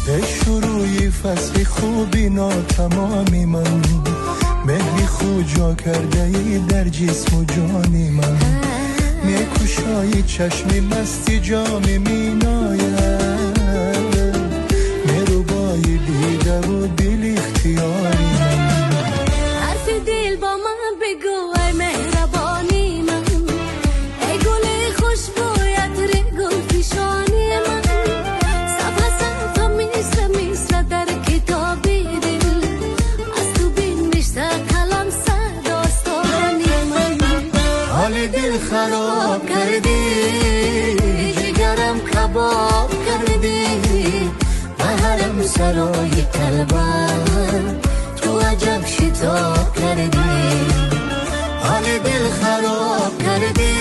به شروعی فصل خوبی ناتمامی من، مهری خود جا کرده ای در جسم و جانی من، میکشایی چشمی مستی جامی میناید، میروبایی دیده و دل اختیاری من. حرف دل با من بگو ای مهربانی من، ای گل خوشبویت ری گل پیشانی من، صفحه صفحه میسره میسره در کتابی دل، از تو بینشته کلم سر داستانی من. حال دل خراب کردی، جگرم کباب کردی، بهرم سرای قلبم تو عجب شتاب کردی. حال دل خراب کردی،